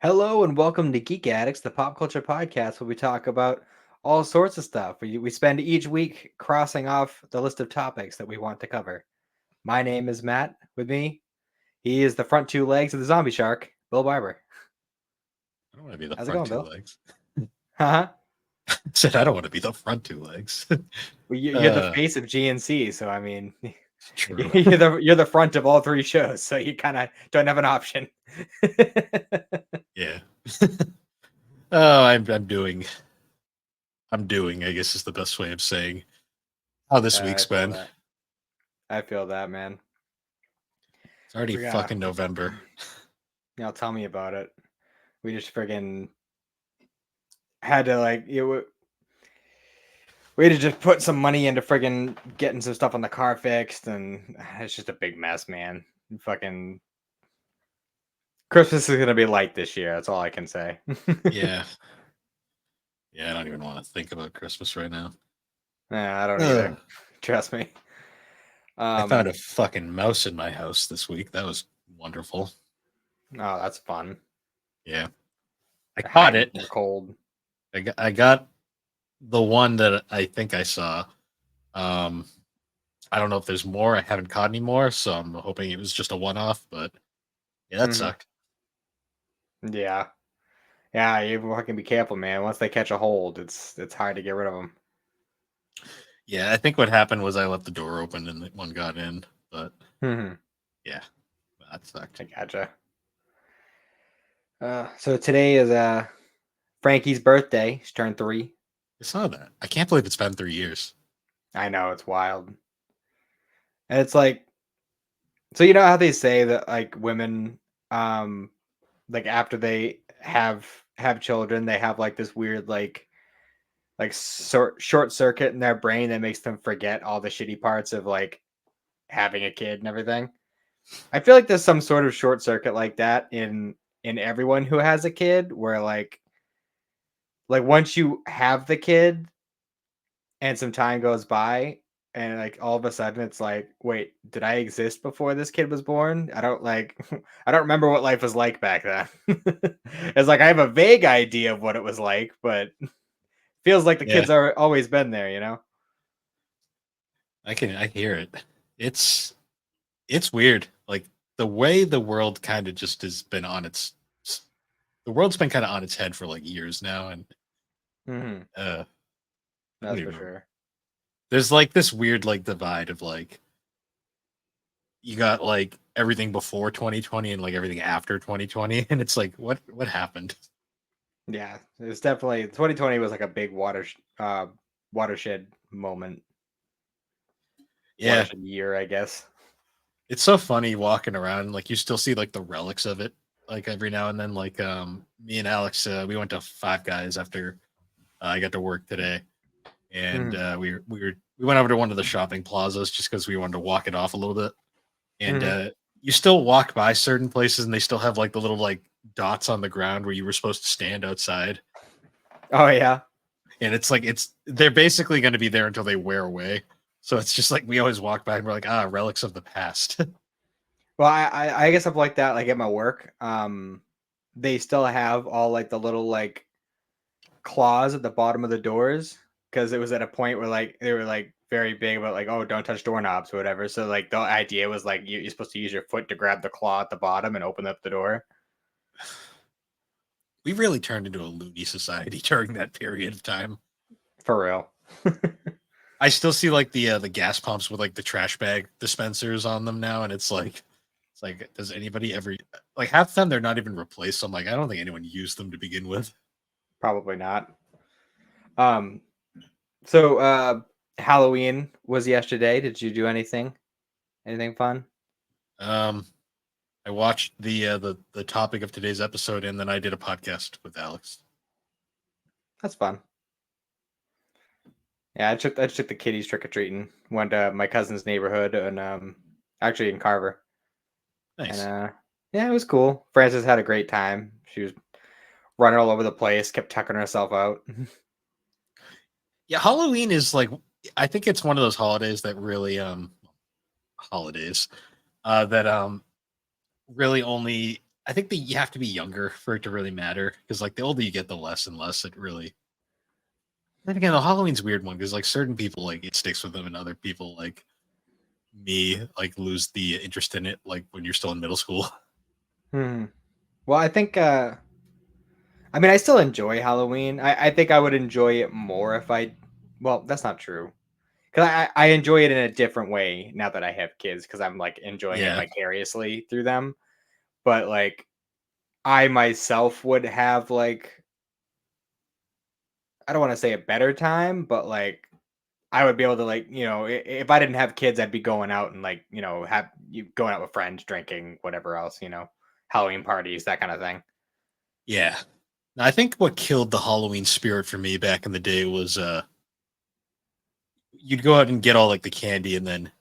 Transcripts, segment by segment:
Hello and welcome to Geek Addicts, the pop culture podcast where we talk about all sorts of stuff. We spend each week crossing off the list of topics that we want to cover. My name is Matt. With me, he is the front two legs of the zombie shark, Bill Barber. I don't want to be the How's it front going, two Bill? legs. Haha. I said I don't want to be the front two legs. Well, you're the face of GNC, so I mean, It's true. you're the front of all three shows, so you kind of don't have an option. Yeah. Oh, I'm doing, I guess is the best way of saying how this I week's feel been. that. I feel that, man. It's already We got, fucking November. tell me about it. We just friggin' had to we had to just put some money into friggin' getting some stuff on the car fixed, and it's just a big mess, man. Fucking Christmas is gonna be light this year. That's all I can say. Yeah. Yeah, I don't even want to think about Christmas right now. Yeah, I don't either. Ugh. Trust me. I found Um, a fucking mouse in my house this week. That was wonderful. oh, that's fun. Yeah. I They're caught hiding it. from the cold. I got the one that I think I saw. Um, I don't know if there's more. I haven't caught any more, so I'm hoping it was just a one off, but yeah, that Hmm. sucked. Yeah, yeah. You fucking be careful, man. Once they catch a hold, it's hard to get rid of them. Yeah, I think what happened was I left the door open and one got in, but Hmm. yeah, that sucked. I gotcha. So today is Frankie's birthday. She turned 3. I saw that. I can't believe it's been 3 years. I know it's wild. And it's like, so you know how they say that like women, um, like after they have children, they have like this weird short circuit in their brain that makes them forget all the shitty parts of like having a kid and everything. I feel like there's some sort of short circuit like that in everyone who has a kid, where like once you have the kid and some time goes by and like all of a sudden it's like, wait, did I exist before this kid was born? I don't like I don't remember what life was like back then. It's like I have a vague idea of what it was like, but feels like the Yeah, kids are always been there. I hear it. It's it's weird. Like the way the world kind of just has been on its the world's been kind of on its head for like years now, and Hmm. uh, I don't That's even for know. sure. There's like this weird like divide of like you got like everything before 2020 and like everything after 2020, and it's like what happened? Yeah, it's definitely 2020 was like a big watershed moment, Yeah, watershed year, I guess. it's so funny walking around. Like you still see like the relics of it, like every now and then. Like me and Alex, we went to Five Guys after I got to work today, and Hmm. we went over to one of the shopping plazas just because we wanted to walk it off a little bit. And Hmm. you still walk by certain places, and they still have like the little like dots on the ground where you were supposed to stand outside. Oh yeah. And it's like it's they're basically going to be there until they wear away. So it's just like we always walk by and we're like, relics of the past. Well, I guess I'm like that. Like at my work, they still have all like the little like claws at the bottom of the doors because it was at a point where like they were like very big about like, oh, don't touch doorknobs or whatever. So like the idea was like you're supposed to use your foot to grab the claw at the bottom and open up the door. We really turned into a loony society during that period of time. For real. I still see like the gas pumps with like the trash bag dispensers on them now, and it's like does anybody ever like half the time they're not even replaced? So I'm like, I don't think anyone used them to begin with. Probably not. Um, so Halloween was yesterday. Did you do anything? Anything fun? Um, I watched the topic of today's episode, and then I did a podcast with Alex. That's fun. Yeah, I took the kiddies trick or treating. Went to my cousin's neighborhood and actually in Carver. And Nice. yeah, it was cool. Frances had a great time. She was running all over the place, kept tucking herself out. Yeah, Halloween is like I think it's one of those holidays that really holidays that really only I think that you have to be younger for it to really matter because like the older you get, the less and less it really. Then again, the Halloween's a weird one because like certain people like it sticks with them, and other people like me like lose the interest in it like when you're still in middle school. Hmm. Well, I think I mean I still enjoy Halloween. I think I would enjoy it more if I well, that's not true. Because I enjoy it in a different way now that I have kids because I'm like enjoying it Yeah, vicariously through them. But like I myself would have like I don't want to say a better time, but like I would be able to like if I didn't have kids, I'd be going out and like have you going out with friends, drinking, whatever else, Halloween parties, that kind of thing. yeah. I think what killed the Halloween spirit for me back in the day was you'd go out and get all like the candy and then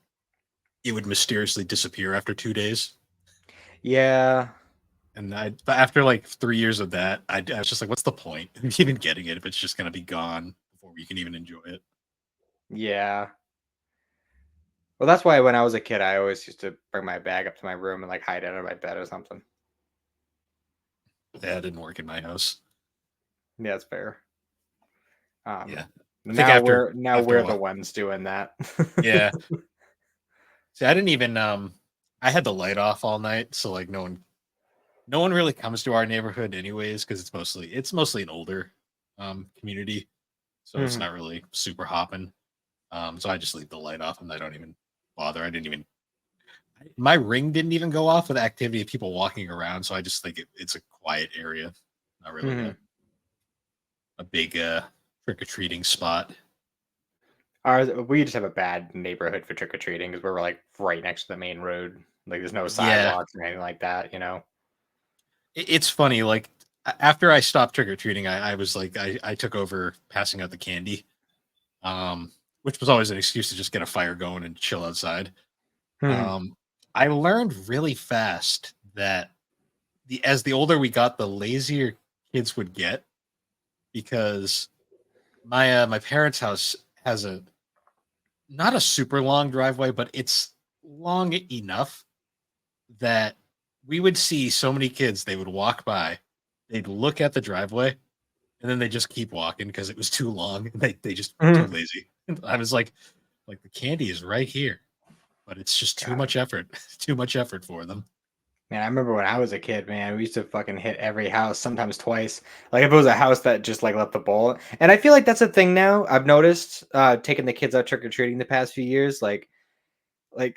it would mysteriously disappear after 2 days. Yeah, And but after like 3 years of that, I was just like, what's the point of even getting it if it's just gonna be gone before we can even enjoy it? yeah. Well, that's why when I was a kid, I always used to bring my bag up to my room and like hide it under my bed or something. That didn't work in my house. Yeah, that's fair. Yeah, I think Now we're after a the while, ones doing that. yeah. See, I didn't even I had the light off all night, so like no one really comes to our neighborhood anyways because it's mostly an older community, so it's Mhm. not really super hopping. So I just leave the light off and I don't even bother. I didn't even my ring didn't even go off with activity of people walking around, so I just think it's a quiet area, not really Mhm. a big trick or treating spot. Ours we just have a bad neighborhood for trick or treating because we're like right next to the main road. Like there's no Yeah, sidewalks or anything like that. it's funny. Like after I stopped trick or treating, I was like I took over passing out the candy, which was always an excuse to just get a fire going and chill outside. Mhm. Um, I learned really fast that the older we got, the lazier kids would get because my parents' house has a not a super long driveway, but it's long enough that we would see so many kids. They would walk by, they'd look at the driveway, and then they just keep walking because it was too long. They just too Mhm. lazy. I was like the candy is right here, but it's just too God. much effort. Too much effort for them. Man, I remember when I was a kid, man, we used to fucking hit every house, sometimes twice. Like if it was a house that just like left the bowl. And I feel like that's a thing now. I've noticed taking the kids out trick or treating the past few years, like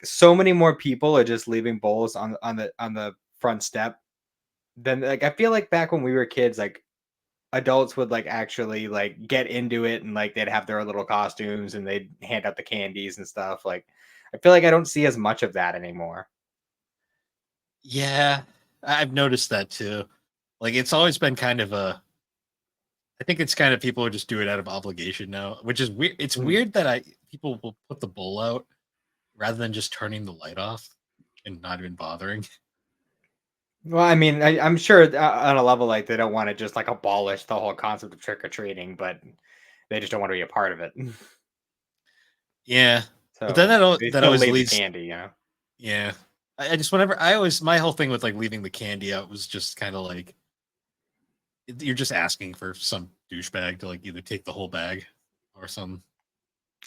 so many more people are just leaving bowls on the front step. Then like I feel like back when we were kids, like adults would like actually like get into it and like they'd have their little costumes and they'd hand out the candies and stuff. Like I feel like I don't see as much of that anymore. Yeah, I've noticed that too. Like it's always been kind of a I think it's kind of people who just do it out of obligation now, which is weird. It's Mm. weird that I people will put the bowl out rather than just turning the light off and not even bothering. Well, I mean, I'm sure on a level like they don't want to just like abolish the whole concept of trick or treating, but they just don't want to be a part of it. Yeah, but then So they that still always leave the leads. candy. Yeah, I just whenever I always my whole thing with like leaving the candy out was just kind of like you're just asking for some douchebag to like either take the whole bag or some.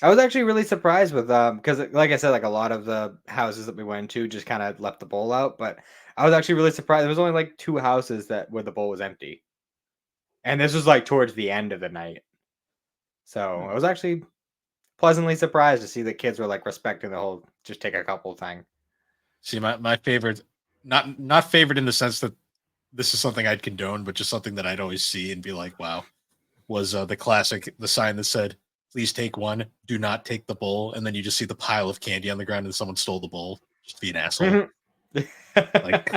I was actually really surprised with because like I said, like a lot of the houses that we went to just kind of left the bowl out, but I was actually really surprised. There was only like two houses that where the bowl was empty, and this was like towards the end of the night. So I Hmm. was actually pleasantly surprised to see that kids were like respecting the whole just take a couple thing. See, my favorite, not favorite in the sense that this is something I'd condone, but just something that I'd always see and be like, wow, was the classic the sign that said, "Please take one, do not take the bowl," and then you just see the pile of candy on the ground and someone stole the bowl just to be an asshole. Mhm. Like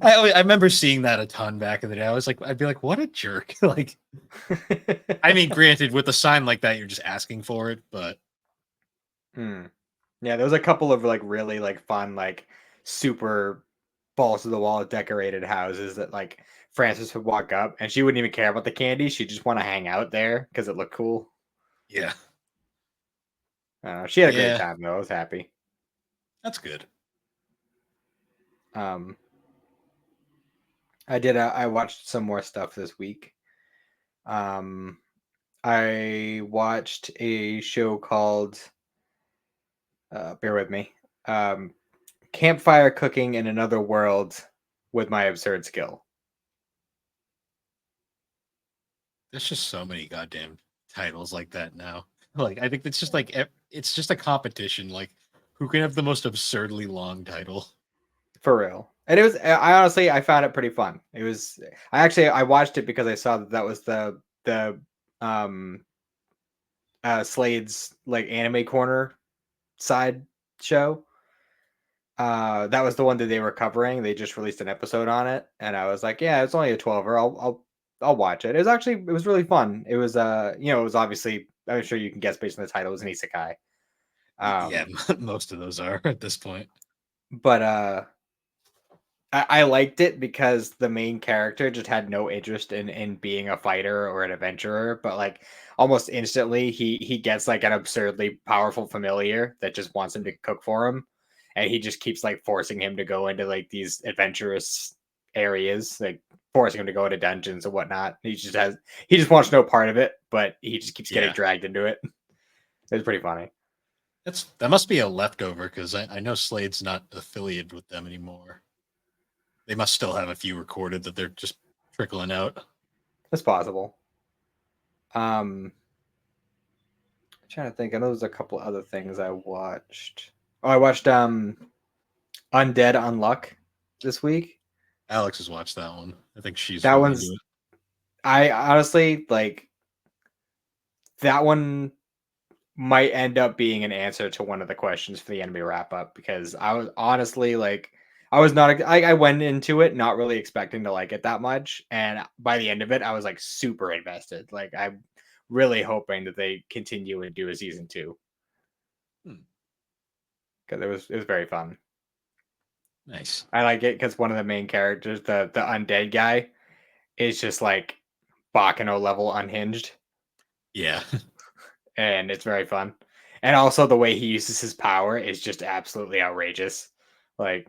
I remember seeing that a ton back in the day. I was like, I'd be like, what a jerk. Like, I mean, granted, with a sign like that, you're just asking for it, but Hmm. Yeah, there was a couple of like really like fun, like super balls to the wall decorated houses that like Frances would walk up and she wouldn't even care about the candy. She'd just want to hang out there because it looked cool. yeah, She had a great yeah, time though. I was happy. that's good. Um, I did. I watched some more stuff this week. Um, I watched a show called bear with me. Um, Campfire Cooking in Another World with My Absurd Skill. There's just so many goddamn titles like that now. Like I think it's just like it's just a competition. Like who can have the most absurdly long title? For real. And it was I honestly I found it pretty fun. It was I watched it because I saw that was the um Slade's like anime corner side show. That was the one that they were covering. They just released an episode on it, and I was like, yeah, it's only a 12er. I'll watch it. It was really fun. It was it was obviously I'm sure you can guess based on the title, it was an isekai. Yeah, Um, most of those are at this point. but I liked it because the main character just had no interest in being a fighter or an adventurer, but like almost instantly he gets like an absurdly powerful familiar that just wants him to cook for him, and he just keeps like forcing him to go into like these adventurous areas, like forcing him to go into dungeons and whatnot. He just wants no part of it, but he just keeps getting Yeah, dragged into it. It's pretty funny. that must be a leftover because I know Slade's not affiliated with them anymore. They must still have a few recorded that they're just trickling out. It's possible. I'm trying to think. I know there's a couple other things I watched. Oh, I watched Undead Unluck this week. Alex has watched that one. I think she's That really into one's it. I honestly like that one might end up being an answer to one of the questions for the anime wrap up because I was honestly like I was not I went into it not really expecting to like it that much, and by the end of it I was like super invested. Like I'm really hoping that they continue and do a season 2 Hmm, because it was very fun. nice. I like it because one of the main characters, the undead guy, is just like Bakano level unhinged, Yeah, and it's very fun. And also the way he uses his power is just absolutely outrageous. Like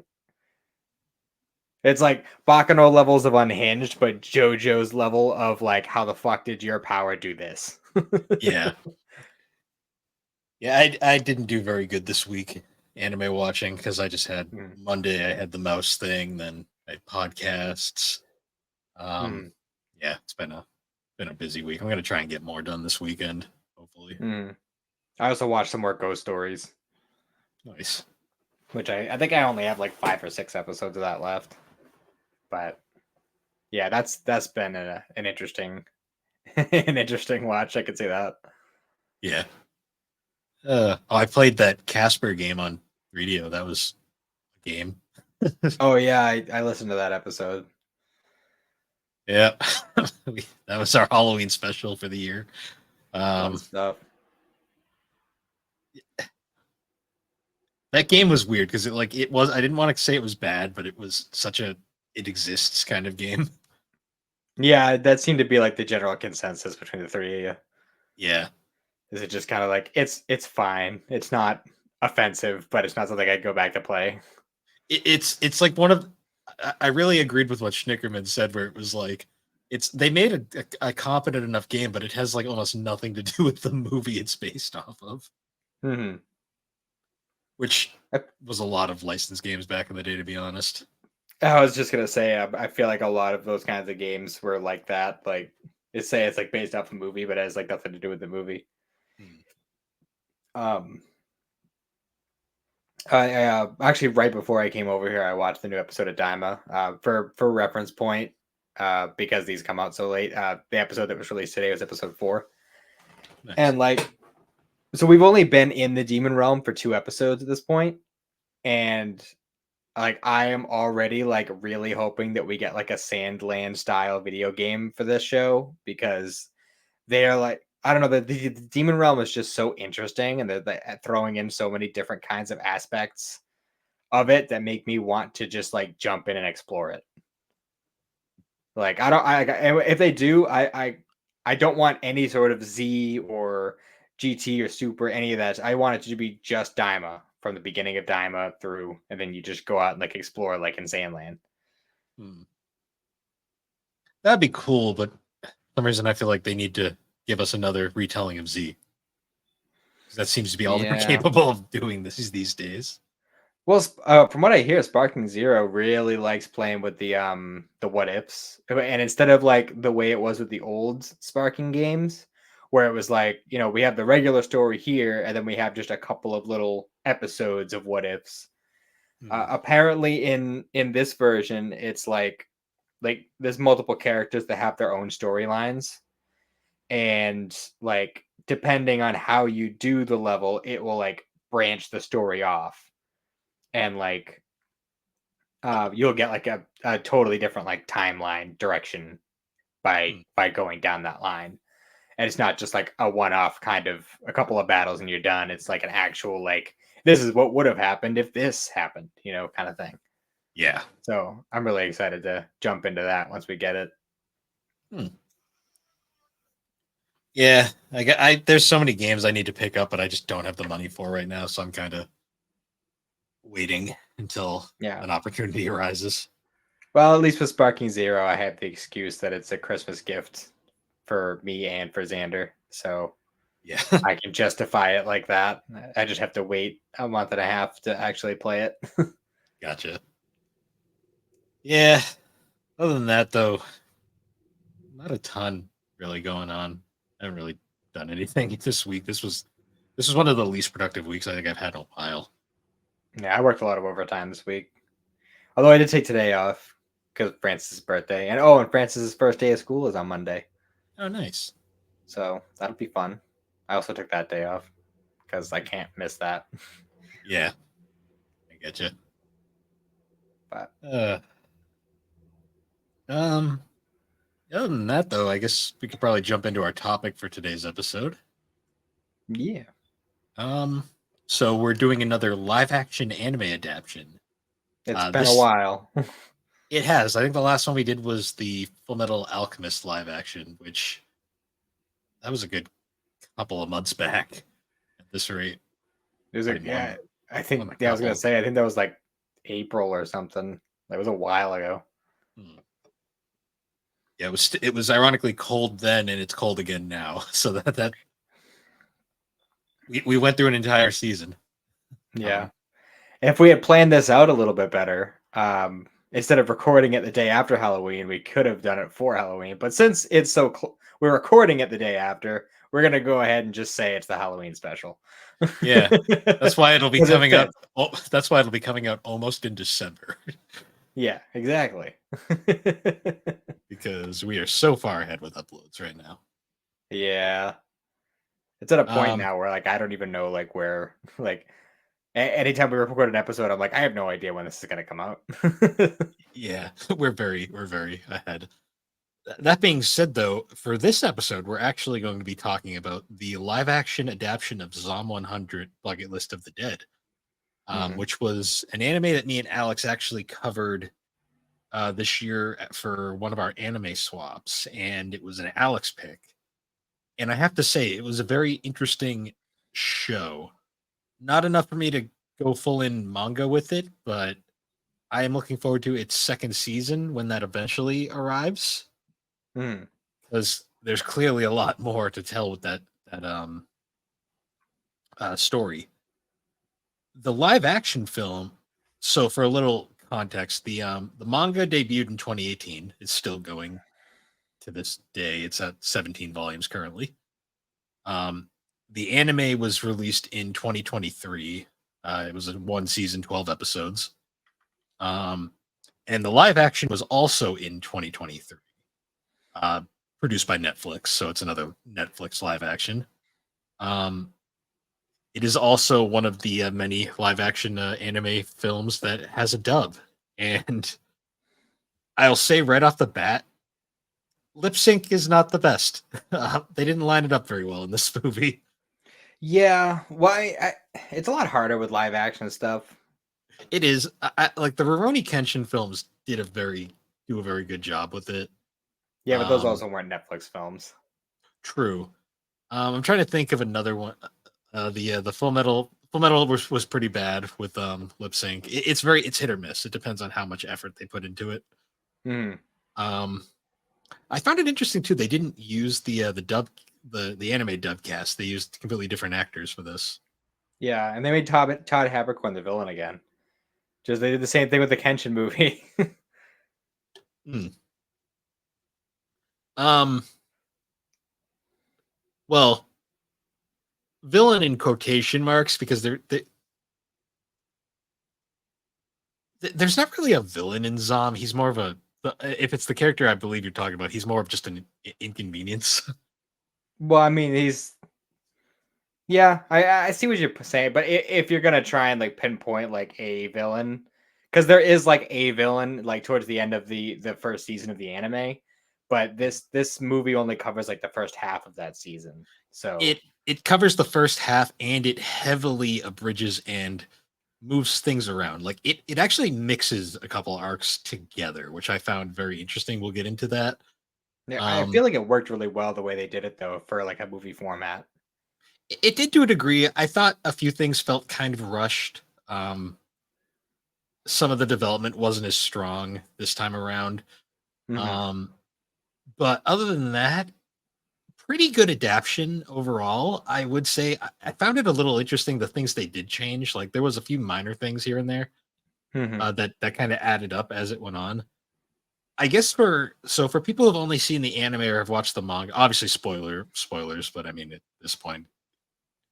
it's like Bakano levels of unhinged, but JoJo's level of like how the fuck did your power do this? yeah, yeah. I didn't do very good this week anime watching because I just had Mm, Monday. I had the mouse thing, then I had podcasts. Um, mm, yeah, it's been a busy week. I'm gonna try and get more done this weekend. Hopefully, mm. I also watched some more Ghost Stories, nice. which I think I only have like 5 or 6 episodes of that left. But yeah, that's been an interesting an interesting watch. I could say that. Yeah. I played that Casper game on radio. That was a game. Oh yeah, I listened to that episode. Yeah, that was our Halloween special for the year. Fun Um, stuff. that game was weird because it was. I didn't want to say it was bad, but it was such a it exists kind of game. Yeah, that seemed to be like the general consensus between the three of you. Yeah, Is it just kind of like it's fine. It's not offensive, but it's not something I'd go back to play. it's like one of. I really agreed with what Schnickerman said, where it was like it's they made a competent enough game, but it has like almost nothing to do with the movie it's based off of, Hmm. which was a lot of licensed games back in the day, to be honest. I was just gonna say, I feel like a lot of those kinds of games were like that. Like, it's like based off a movie, but it has like nothing to do with the movie. Hmm. Um, I actually right before I came over here, I watched the new episode of Daima. For reference point, because these come out so late. The episode that was released today was episode 4, Nice. and like, so we've only been in the demon realm for 2 episodes at this point, and like I am already like really hoping that we get like a Sandland style video game for this show because they're like I don't know the demon realm is just so interesting and they're throwing in so many different kinds of aspects of it that make me want to just like jump in and explore it. Like I don't I if they do I don't want any sort of Z or GT or Super any of that. I want it to be just Daima from the beginning of Daima through, and then you just go out and like explore like in Sandland. Hmm. That'd be cool, but for some reason I feel like they need to give us another retelling of Z. That seems to be all they're Yeah. capable of doing these days. Well, from what I hear, Sparking Zero really likes playing with the what ifs, and instead of like the way it was with the old Sparking games, where it was like we have the regular story here, and then we have just a couple of little episodes of what ifs. Mhm. Apparently, in this version, it's like there's multiple characters that have their own storylines, and like depending on how you do the level, it will like branch the story off, and like you'll get like a totally different like timeline direction Hmm. by going down that line. And it's not just like a one-off kind of a couple of battles and you're done. It's like an actual like this is what would have happened if this happened, kind of thing. Yeah. So I'm really excited to jump into that once we get it. Hmm. Yeah. There's so many games I need to pick up, but I just don't have the money for right now. So I'm kind of waiting until Yeah. an opportunity arises. Well, at least with Sparking Zero, I have the excuse that it's a Christmas gift for me and for Xander. So Yeah. I can justify it like that. I just have to wait a month and a half to actually play it. Gotcha. Yeah. Other than that, though, not a ton really going on. I haven't really done anything this week. This was one of the least productive weeks I think I've had in a while. Yeah, I worked a lot of overtime this week. Although I did take today off because Francis' birthday. And Francis' first day of school is on Monday. Oh, nice. So that'll be fun. I also took that day off because I can't miss that. Yeah, I get you. But Uh, um, Other than that, though, I guess we could probably jump into our topic for today's episode. yeah, Um, so we're doing another live action anime adaptation. it's been a This while. It has. I think the last one we did was the Full Metal Alchemist live action, which that was a good couple of months back. At this rate, There's a probably yeah. more than a I was gonna couple. say I think that was like April or something. That was a while ago. Hmm. Yeah, it was ironically cold then, and it's cold again now. So that we went through an entire season. Yeah. If we had planned this out a little bit better, instead of recording it the day after Halloween, we could have done it for Halloween. But since it's we're recording it the day after, we're gonna go ahead and just say it's the Halloween special. Yeah, that's why it'll be 'Cause it coming out. fits. Oh, that's why it'll be coming out almost in December Yeah, exactly. because we are so far ahead with uploads right now. Yeah, it's at a point Um, now where like I don't even know like where like anytime we record an episode, I'm like I have no idea when this is gonna come out. yeah, we're very ahead. That being said, though, for this episode, we're actually going to be talking about the live action adaptation of Zom 100 Bucket List of the Dead, Mhm. which was an anime that me and Alex actually covered this year for one of our anime swaps. And it was an Alex pick. And I have to say, it was a very interesting show. Not enough for me to go full in manga with it, but I am looking forward to its second season when that eventually arrives Mhm. because there's clearly a lot more to tell with that story. The live action film. So for a little context, the manga debuted in 2018. It's still going to this day. It's at 17 volumes currently. Um, the anime was released in 2023. It was a one season, 12 episodes. Um, and the live action was also in 2023. Uh, Produced by Netflix, so it's another Netflix live action. Um, it is also one of the many live action anime films that has a dub. And I'll say right off the bat, lip sync is not the best. They didn't line it up very well in this movie. Yeah, it's a lot harder with live action stuff. It is like the Rurouni Kenshin films do a very good job with it. Yeah, but those Um, also weren't Netflix films. True. I'm trying to think of another one. The Full Metal was pretty bad with lip sync. It's hit or miss. It depends on how much effort they put into it. Hmm. Um, I found it interesting too. They didn't use the anime dub cast. They used completely different actors for this. Yeah, and they made Todd Haberkorn the villain again. Just they did the same thing with the Kenshin movie. Hmm. Um. Well, villain in quotation marks because there's not really a villain in Zom. He's more of a if it's the character I believe you're talking about, he's more of just an inconvenience. Well, I mean, yeah, I see what you're saying, but if you're gonna try and like pinpoint like a villain, because there is like a villain like towards the end of the first season of the anime, but this movie only covers like the first half of that season. So It covers the first half and it heavily abridges and moves things around. Like it actually mixes a couple arcs together, which I found very interesting. We'll get into that. yeah, I Um, feel like it worked really well the way they did it though for like a movie format. it did to a degree. I thought a few things felt kind of rushed. Some of the development wasn't as strong this time around. Hmm. Um, but other than that, pretty good adaptation overall. I would say I found it a little interesting the things they did change. Like there was a few minor things here and there Hmm. that kind of added up as it went on. I guess for people who've only seen the anime or have watched the manga, obviously spoilers, but I mean at this point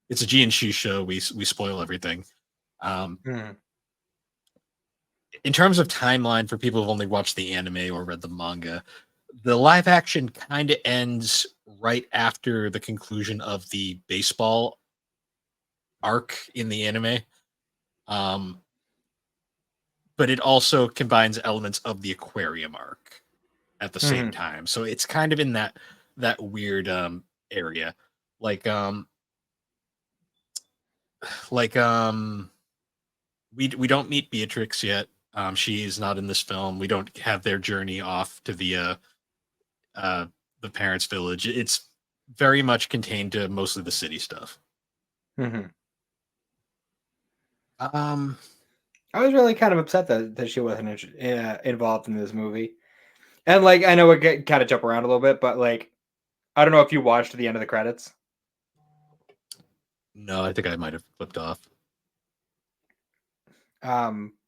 it's a G and Shu show. We spoil everything. Um, Hmm. in terms of timeline for people who've only watched the anime or read the manga, the live action kind of ends right after the conclusion of the baseball arc in the anime. Um, but it also combines elements of the aquarium arc at the same Hmm. time. So it's kind of in that weird area. Like um like we don't meet Beatrix yet. She's not in this film. We don't have their journey off to uh the parents' village. It's very much contained to mostly the city stuff. Hmm. Um I was really kind of upset that she wasn't involved in this movie. And like I know we get kind of jump around a little bit, but like I don't know if you watched the end of the credits. no, I think I might have flipped off.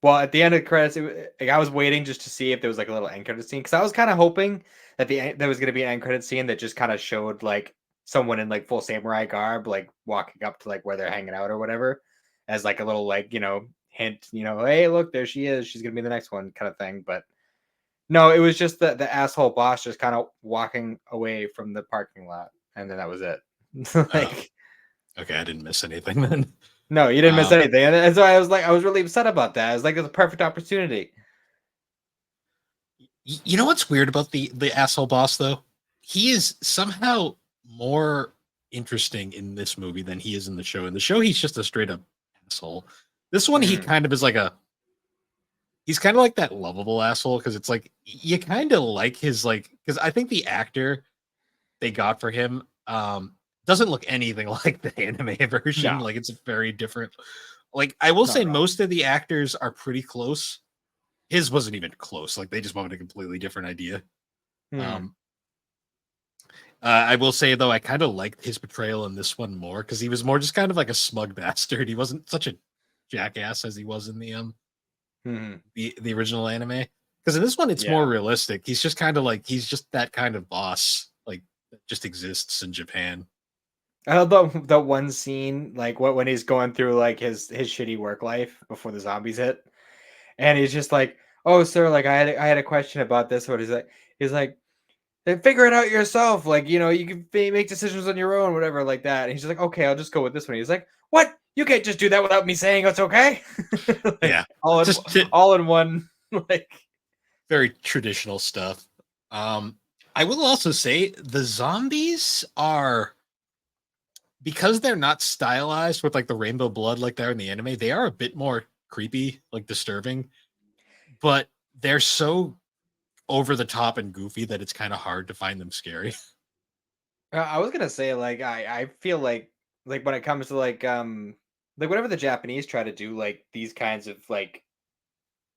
Well, at the end of the credits, like, I was waiting just to see if there was like a little end credit scene because I was kind of hoping that there was going to be an end credit scene that just kind of showed like someone in like full samurai garb, like walking up to like where they're hanging out or whatever, as like a little like hint, hey, look, there she is, she's gonna be the next one, kind of thing. But no, it was just the asshole boss just kind of walking away from the parking lot, and then that was it. Oh, Like, okay, I didn't miss anything then. no, you didn't miss Um anything, and so I was like, I was really upset about that. I was like, it's a perfect opportunity. you know what's weird about the asshole boss though? He is somehow more interesting in this movie than he is in the show. In the show, he's just a straight up asshole. This one, he Mhm. kind of is like a he's kind of like that lovable asshole because it's like you kind of like his like because I think the actor they got for him doesn't look anything like the anime version. No, Like it's very different. Like I will not say at all. most of the actors are pretty close. His wasn't even close. Like they just wanted a completely different idea. Mhm. Um, I will say though, I kind of liked his portrayal in this one more because he was more just kind of like a smug bastard. He wasn't such a jackass as he was in Mhm. the original anime. Because in this one, it's more Yeah. realistic. He's just kind of like he's just that kind of boss, like that just exists in Japan. I love the one scene, like what when he's going through like his shitty work life before the zombies hit, and he's just like, "Oh, sir, like I had a question about this." What is it? He's like, "Then figure it out yourself. Like you can make decisions on your own, whatever, like that." And he's just like, "Okay, I'll just go with this one." He's like, "What? You can't just do that without me saying it's okay." Yeah, Like all in just all in one. Like, very traditional stuff. I will also say the zombies are because they're not stylized with like the rainbow blood like they're in the anime. They are a bit more creepy, like disturbing, but they're so over the top and goofy that it's kind of hard to find them scary. I was gonna say, like, I feel like when it comes to like whenever the Japanese try to do like these kinds of like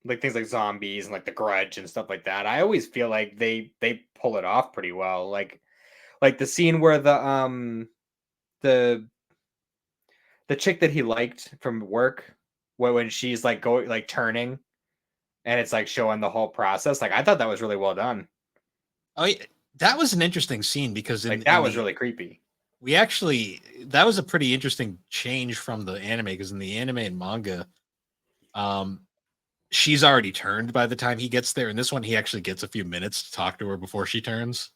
like things like zombies and like The Grudge and stuff like that. I always feel like they pull it off pretty well. Like the scene where the the chick that he liked from work, when she's like going like turning and it's like showing the whole process. Like I thought that was really well done. Oh, yeah, that was an interesting scene because Like in that was the really creepy. we actually that was a pretty interesting change from the anime because in the anime and manga, um, she's already turned by the time he gets there. In this one, he actually gets a few minutes to talk to her before she turns.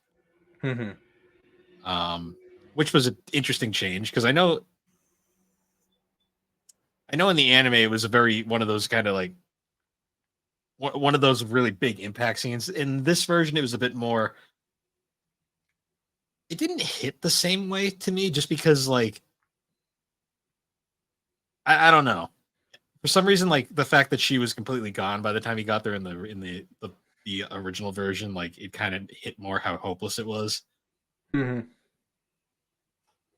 Mhm. Um, which was an interesting change because I know in the anime it was a very one of those kind of like one of those really big impact scenes. In this version, it was a bit more. It didn't hit the same way to me just because like I don't know. For some reason, like the fact that she was completely gone by the time he got there in the original version, like it kind of hit more how hopeless it was. Mhm.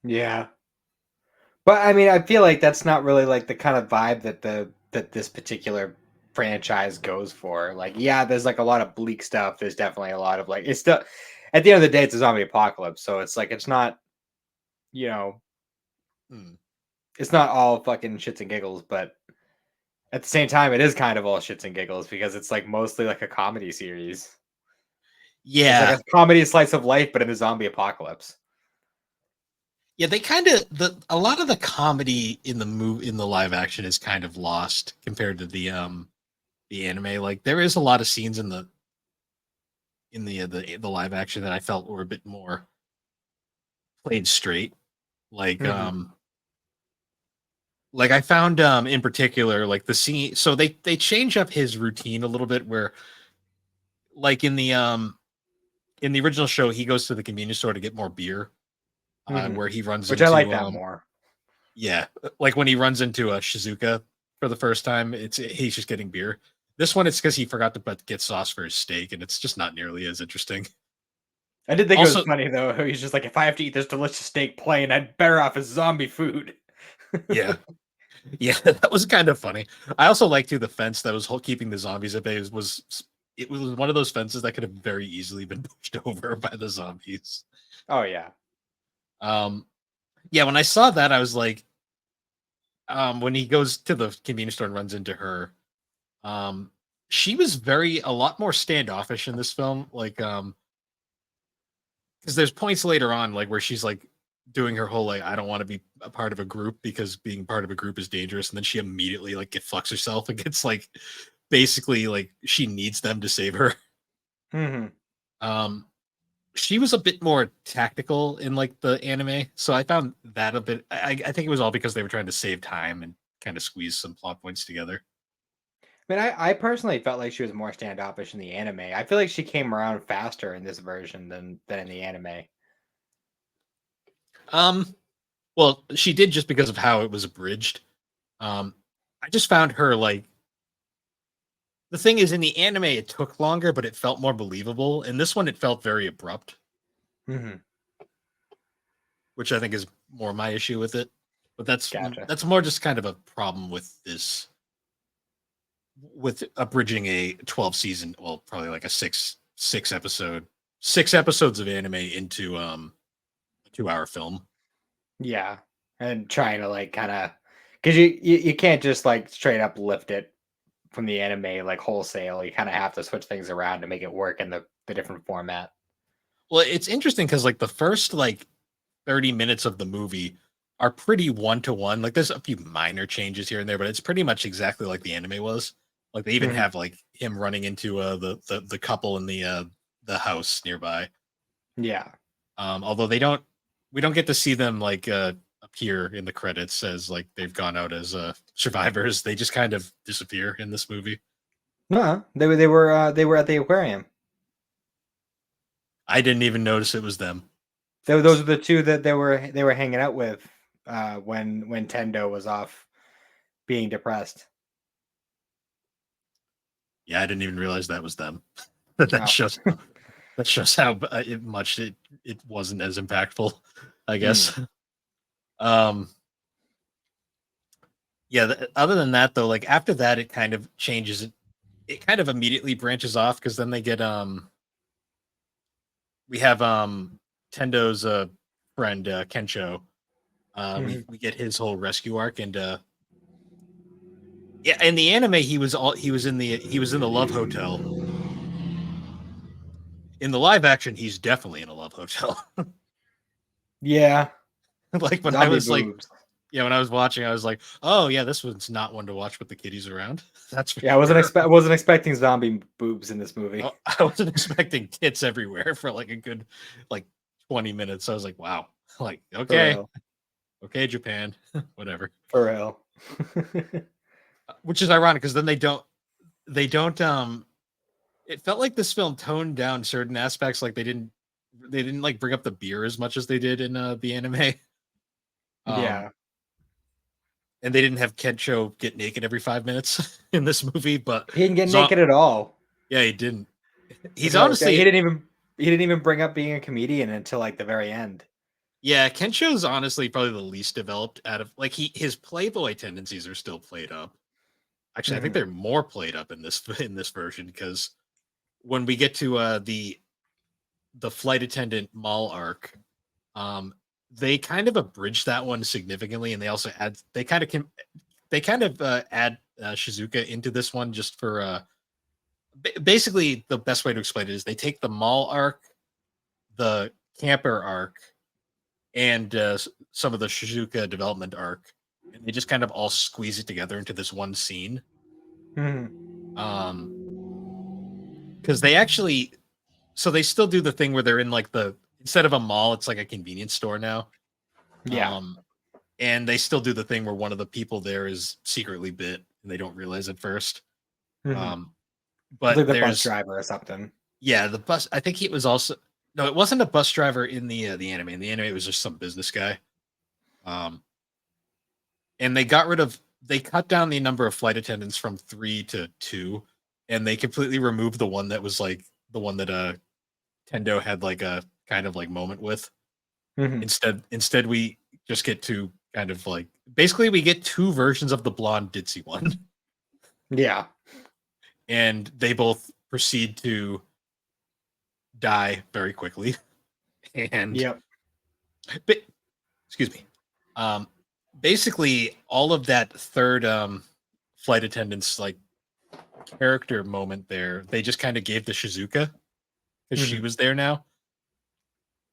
Yeah. But I mean, I feel like that's not really like the kind of vibe that this particular franchise goes for. Like, yeah, there's like a lot of bleak stuff. There's definitely a lot of like it's still at the end of the day, it's a zombie apocalypse. So it's like it's not, you know, Hmm. it's not all fucking shits and giggles, but at the same time, it is kind of all shits and giggles because it's like mostly like a comedy series. It's like Yeah, a comedy slice of life, but in the zombie apocalypse. yeah. They kind of the a lot of the comedy in the live action is kind of lost compared to the anime. Like there is a lot of scenes in the live action that I felt were a bit more played straight. Like Hmm. um like I found in particular like the scene so they change up his routine a little bit where like in the original show he goes to the convenience store to get more beer Hmm. where he runs Which I like into that more. yeah like when he runs into a Shizuka for the first time he's just getting beer. This one it's because he forgot to get sauce for his steak and it's just not nearly as interesting. I did think it was Also, funny though. He's just like, if I have to eat this delicious steak plain, I'd better off as zombie food. yeah. Yeah, that was kind of funny. I also liked too the fence that was keeping the zombies at bay it was one of those fences that could have very easily been pushed over by the zombies. Oh yeah. Um, yeah, when I saw that, I was like, when he goes to the convenience store and runs into her, um, she was a lot more standoffish in this film. Like, because there's points later on, like where she's like doing her whole like, I don't want to be a part of a group because being part of a group is dangerous, and then she immediately like get fucks herself and gets like basically like she needs them to save her. Hmm. Um, she was a bit more tactical in like the anime, so I found that a bit. I think it was all because they were trying to save time and kind of squeeze some plot points together. I mean, I personally felt like she was more standoffish in the anime. I feel like she came around faster in this version than in the anime. Um, well, she did just because of how it was abridged. Um, I just found her like the thing is in the anime it took longer, but it felt more believable. In this one, it felt very abrupt, Hmm. which I think is more my issue with it. But Gotcha. that's more just kind of a problem with this with abridging a 12 season, well, probably like a six episodes of anime into a 2 hour film. Yeah, and trying to like kind of because you can't just like straight up lift it from the anime like wholesale. You kind of have to switch things around to make it work in the different format. Well, it's interesting because like the first like 30 minutes of the movie are pretty one to one. Like there's a few minor changes here and there, but it's pretty much exactly like the anime was. Like they even Mhm. have like him running into the couple in the house nearby. Yeah. Although we don't get to see them like appear in the credits as like they've gone out as survivors. They just kind of disappear in this movie. No, they were at the aquarium. I didn't even notice it was them. Those are the two that they were hanging out with when Tendo was off being depressed. Yeah, I didn't even realize that was them. that Oh. shows that shows how much it wasn't as impactful, I Hmm. guess. Um, yeah. Other than that, though, like after that, it kind of changes. it kind of immediately branches off because then they get we have Tendo's friend Kensho. We get his whole rescue arc, and yeah, in the anime he was in the love hotel. In the live action, he's definitely in a love hotel. Yeah, Like when I zombie was like, boobs. yeah, when I was watching, I was like, oh yeah, this one's not one to watch with the kiddies around. That's for Yeah, sure. I wasn't expecting zombie boobs in this movie. Oh, I wasn't expecting tits everywhere for like a good like 20 minutes. I was like, wow, like For okay, real. okay, Japan, whatever. For real. Which is ironic because then they don't it felt like this film toned down certain aspects, like they didn't like bring up the beer as much as they did in the anime. Um Yeah. and they didn't have Kensho get naked every 5 minutes in this movie, but He didn't get Zo- naked at all. yeah, he didn't. He's Which I, honestly, he didn't even bring up being a comedian until like the very end. yeah, Kensho's honestly probably the least developed out of like his playboy tendencies are still played up. Actually, I think Mhm. they're more played up in this version because when we get to the flight attendant mall arc, um, they kind of abridge that one significantly, and they also add they kind of add Shizuka into this one just for basically the best way to explain it is they take the mall arc, the camper arc, and some of the Shizuka development arc, and they just kind of all squeeze it together into this one scene. Mhm. Um, because they actually, so they still do the thing where they're in like the instead of a mall, it's like a convenience store now. Yeah. Um, and they still do the thing where one of the people there is secretly bit, and they don't realize at first. Mhm. Um, It's but like the bus there's driver or something. yeah, the bus. I think he was also no, it wasn't a bus driver in the anime. In the anime, it was just some business guy. Um, and they cut down the number of flight attendants from 3 to 2, and they completely removed the one that was like the one that Tendo had like a kind of like moment with. Mhm. Instead we just get to kind of like basically we get two versions of the blonde ditzy one, Yeah. and they both proceed to die very quickly. And Yep. but, excuse me. Um, basically all of that third flight attendant's like character moment there, they just kind of gave to Shizuka because she Mhm. was there now,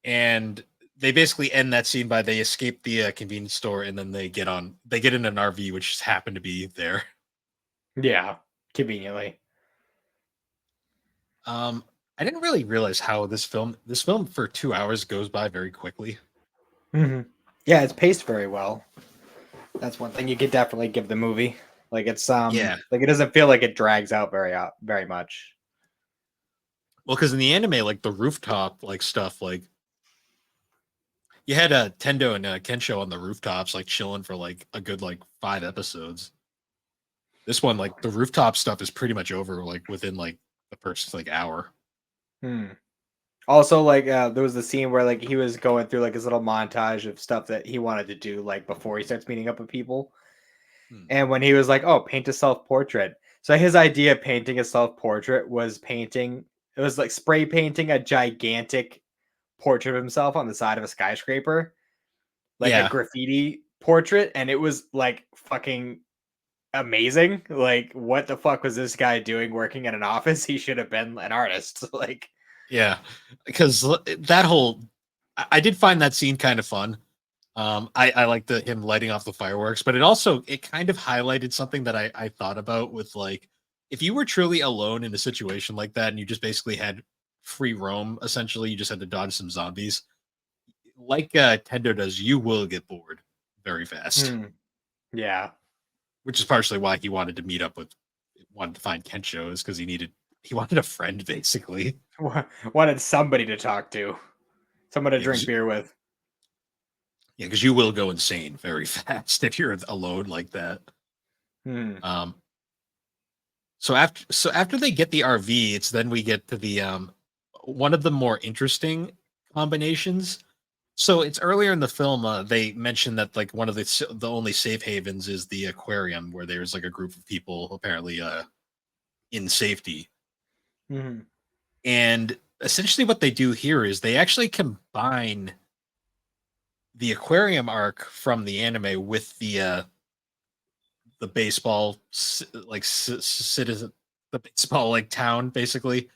and they basically end that scene by they escape the convenience store and then they get in an RV which just happened to be there. Yeah. Conveniently. Um, I didn't really realize how this film for 2 hours goes by very quickly. Mhm. Yeah, it's paced very well. That's one thing you could definitely give the movie. Like it's Yeah, like it doesn't feel like it drags out very much. well, because in the anime, like the rooftop like stuff, like you had Tendo and Kensho on the rooftops, like chilling for like a good like 5 episodes. This one, like the rooftop stuff, is pretty much over like within like the first like hour. Hmm. Also, like there was the scene where like he was going through like his little montage of stuff that he wanted to do like before he starts meeting up with people. Hmm. And when he was like, "Oh, paint a self-portrait." So his idea of painting a self-portrait was painting it was like spray painting a gigantic portrait of himself on the side of a skyscraper, like a Yeah, graffiti portrait, and it was like fucking amazing. Like what the fuck was this guy doing working in an office? He should have been an artist. Like yeah, because that whole I did find that scene kind of fun. I like the him lighting off the fireworks, but it kind of highlighted something that I thought about with like if you were truly alone in a situation like that and you just basically had free roam, essentially you just had to dodge some zombies, like Tendo does, you will get bored very fast, hmm, yeah. which is partially why wanted to find Kensho is because he wanted a friend basically. Wanted somebody to talk to, someone to Yeah, drink beer with. because you will go insane very fast if you're alone like that. Hmm. Um, so after they get the RV, it's then we get to the one of the more interesting combinations. So it's earlier in the film they mentioned that like one of the only safe havens is the aquarium where there's like a group of people apparently in safety. Mm-hmm. And essentially what they do here is they actually combine the aquarium arc from the anime with the baseball citizen, the baseball like town basically,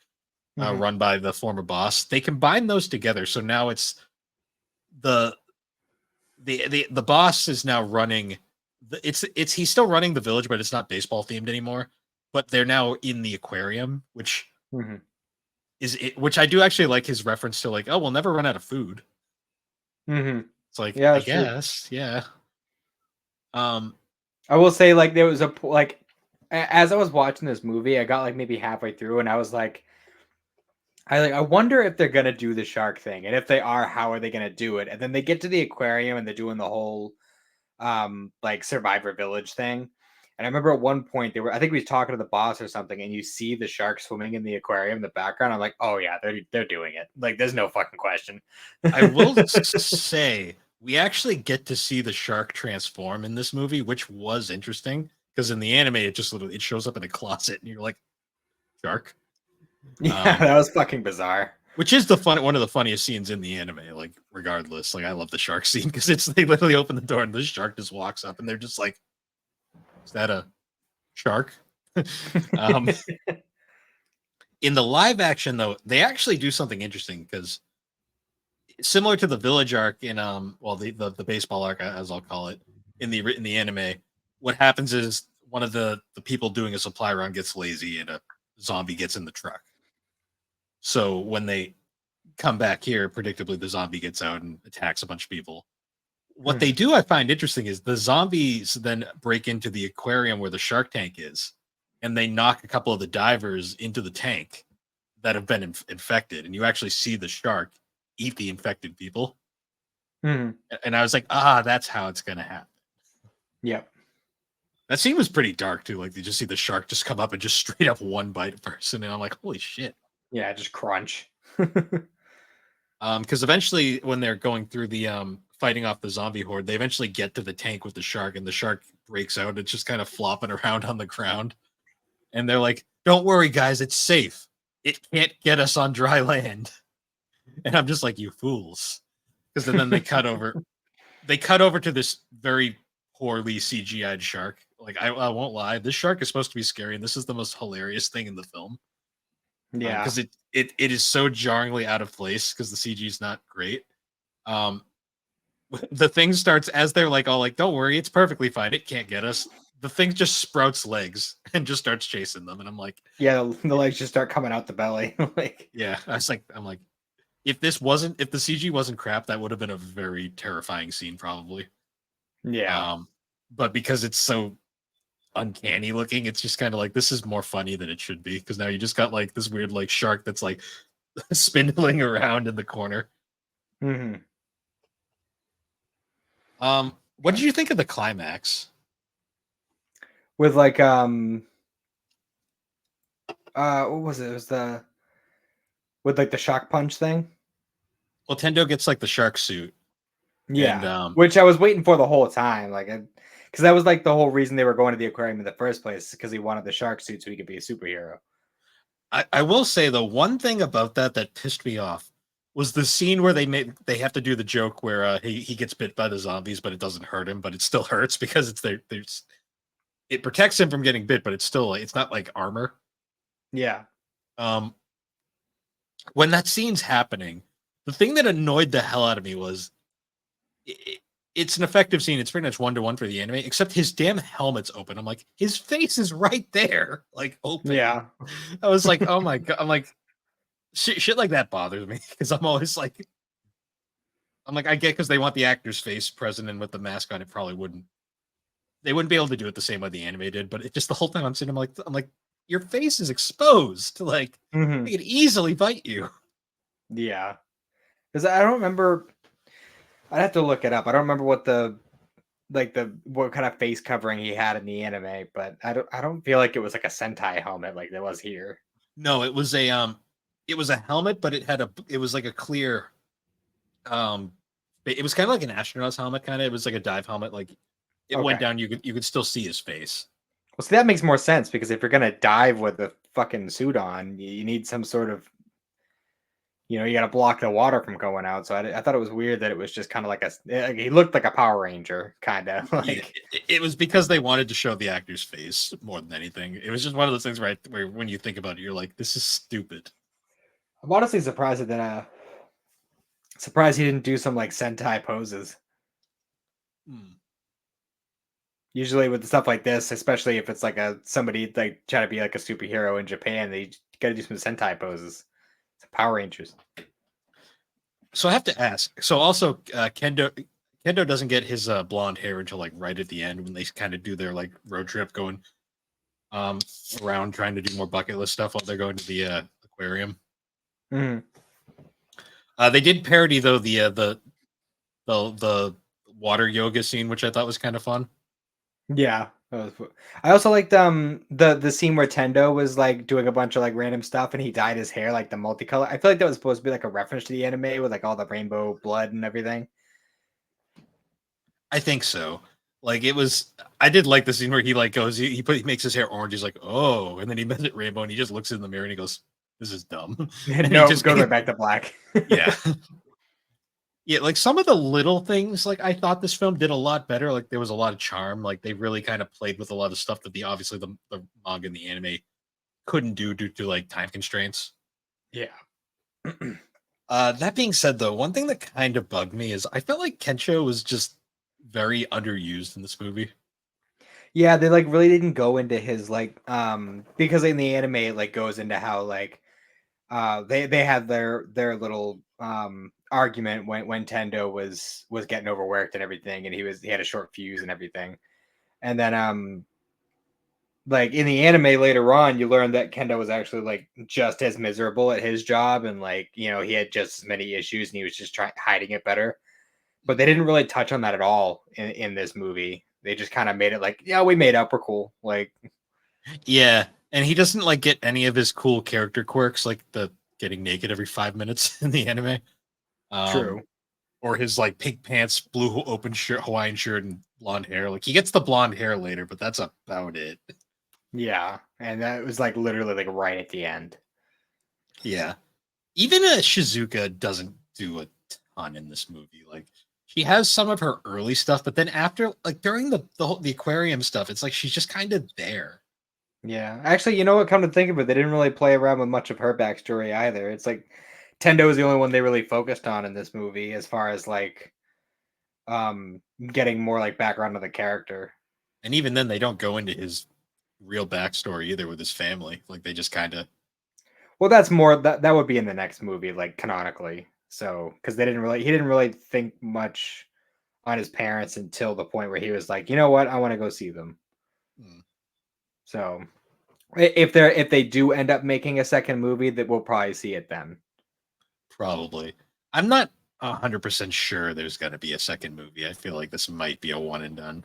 Mm-hmm. run by the former boss. They combine those together, so now it's the the boss is now running. It's he's still running the village, but it's not baseball themed anymore. But they're now in the aquarium, which Mm-hmm. is it, which I do actually like his reference to, like, oh, we'll never run out of food. Mm-hmm. It's like, Yeah, I that's true. guess, yeah. Um, I will say, like, there was like, as I was watching this movie, I got like maybe halfway through, and I was like, I wonder if they're gonna do the shark thing, and if they are, how are they gonna do it? And then they get to the aquarium, and they're doing the whole like Survivor Village thing. And I remember at one point they were, I think we was talking to the boss or something, and you see the shark swimming in the aquarium in the background. I'm like, oh yeah, they're doing it. Like, there's no fucking question. I will say we actually get to see the shark transform in this movie, which was interesting because in the anime it just literally it shows up in a closet and you're like, shark. Yeah, that was fucking bizarre. Which is one of the funniest scenes in the anime. Like, regardless, like I love the shark scene because it's they literally open the door and the shark just walks up and they're just like, "Is that a shark?" um, in the live action, though, they actually do something interesting because similar to the village arc in well the baseball arc, as I'll call it, in the anime, what happens is one of the people doing a supply run gets lazy and a zombie gets in the truck. So when they come back here, predictably the zombie gets out and attacks a bunch of people. What they do I find interesting is the zombies then break into the aquarium where the shark tank is, and they knock a couple of the divers into the tank that have been infected, and you actually see the shark eat the infected people. Mhm. And I was like, ah, that's how it's gonna happen. Yep. That scene was pretty dark too. Like, you just see the shark just come up and just straight up one bite a person, and I'm like, holy shit. Yeah, just crunch. Because eventually when they're going through the fighting off the zombie horde, they eventually get to the tank with the shark, and the shark breaks out. It's just kind of flopping around on the ground. And they're like, don't worry, guys, it's safe. It can't get us on dry land. And I'm just like, you fools. Because then they cut over. They cut over to this very poorly CGI'd shark. Like, I won't lie, this shark is supposed to be scary, and this is the most hilarious thing in the film. Yeah. Because it is so jarringly out of place because the CG is not great. Um, the thing starts as they're like, all like, don't worry, it's perfectly fine. It can't get us. The thing just sprouts legs and just starts chasing them. And I'm like, Yeah, the legs just start coming out the belly. Like, yeah, I'm like, if the CG wasn't crap, that would have been a very terrifying scene, probably. yeah. But because it's so uncanny looking, it's just kind of like, this is more funny than it should be, because now you just got like this weird like shark that's like spindling around in the corner. Hmm. What did you think of the climax? With like what was it? It was the with like the shock punch thing. Well, Tendo gets like the shark suit, and Yeah. Which I was waiting for the whole time. Like, because that was like the whole reason they were going to the aquarium in the first place, because he wanted the shark suit so he could be a superhero. I will say the one thing about that pissed me off was the scene where they have to do the joke where he gets bit by the zombies, but it doesn't hurt him, but it still hurts because there's it protects him from getting bit, but it's still like, it's not like armor. Yeah. Um, when that scene's happening, the thing that annoyed the hell out of me was it's an effective scene. It's pretty much 1-to-1 for the anime, except his damn helmet's open. I'm like, his face is right there, like open. Yeah. I was like, oh my god. I'm like, shit like that bothers me because I'm always like, I get because they want the actor's face present, and with the mask on, it probably wouldn't. They wouldn't be able to do it the same way the anime did. But it just the whole time I'm sitting, I'm like, your face is exposed. Like, Hmm. they could easily bite you. Yeah. Because I don't remember. I'd have to look it up. I don't remember what what kind of face covering he had in the anime, but I don't feel like it was like a Sentai helmet like there was here. No, it was a helmet, but it was like a clear it was kind of like an astronaut's helmet, kind of. It was like a dive helmet, like it went Okay. down, you could still see his face. Well, see, that makes more sense, because if you're gonna dive with a fucking suit on. You need some sort of, you got to block the water from going out. So I thought it was weird that it was just kind of like he looked like a Power Ranger, kind of Yeah, like. it was because they wanted to show the actor's face more than anything. It was just one of those things, right, where when you think about it, you're like, this is stupid. I'm honestly surprised that surprised he didn't do some like Sentai poses. Hmm. Usually with stuff like this, especially if it's like somebody like trying to be like a superhero in Japan, they got to do some Sentai poses. It's Power Rangers. So I have to ask. So also, Kendo doesn't get his blonde hair until like right at the end when they kind of do their like road trip going um around trying to do more bucket list stuff while they're going to the aquarium. Mhm. They did parody though the water yoga scene, which I thought was kind of fun. Yeah. I also liked the scene where Tendo was like doing a bunch of like random stuff and he dyed his hair like the multicolor. I feel like that was supposed to be like a reference to the anime with like all the rainbow blood and everything. I think so. Like it was, I did like the scene where he like goes, he makes his hair orange. He's like, oh, and then he makes it rainbow, and he just looks in the mirror and he goes, "This is dumb," and he No, just goes right back to black. yeah, yeah. Like some of the little things, like I thought this film did a lot better. Like there was a lot of charm. Like they really kind of played with a lot of stuff that obviously the manga and the anime couldn't do due to like time constraints. Yeah. That being said, though, one thing that kind of bugged me is I felt like Kensho was just very underused in this movie. Yeah, they like really didn't go into his like because in the anime it like goes into how like they had their little argument when Tendo was getting overworked and everything and he had a short fuse and everything. And then like in the anime later on you learn that Kendo was actually like just as miserable at his job and like he had just as many issues and he was just trying hiding it better. But they didn't really touch on that at all in this movie. They just kind of made it like, yeah, we made up, we're cool. Like, Yeah, and he doesn't like get any of his cool character quirks, like the getting naked every 5 minutes in the anime, um, true. or his like pink pants, blue open shirt, Hawaiian shirt, and blonde hair. Like he gets the blonde hair later, but that's about it. Yeah. And that was like literally like right at the end. Yeah, even Shizuka doesn't do a ton in this movie. Like she has some of her early stuff, but then after, like during the aquarium stuff, it's like she's just kind of there. Yeah. Actually, you know what? Come to think of it, they didn't really play around with much of her backstory either. It's like Tendo is the only one they really focused on in this movie as far as like getting more like background of the character. And even then, they don't go into his real backstory either with his family. Like they just kind of Well, that's more that would be in the next movie, like canonically. So because he didn't really think much on his parents until the point where he was like, you know what, I want to go see them. So if they do end up making a second movie, that we'll probably see it then. probably. I'm not 100% sure there's going to be a second movie. I feel like this might be a one and done.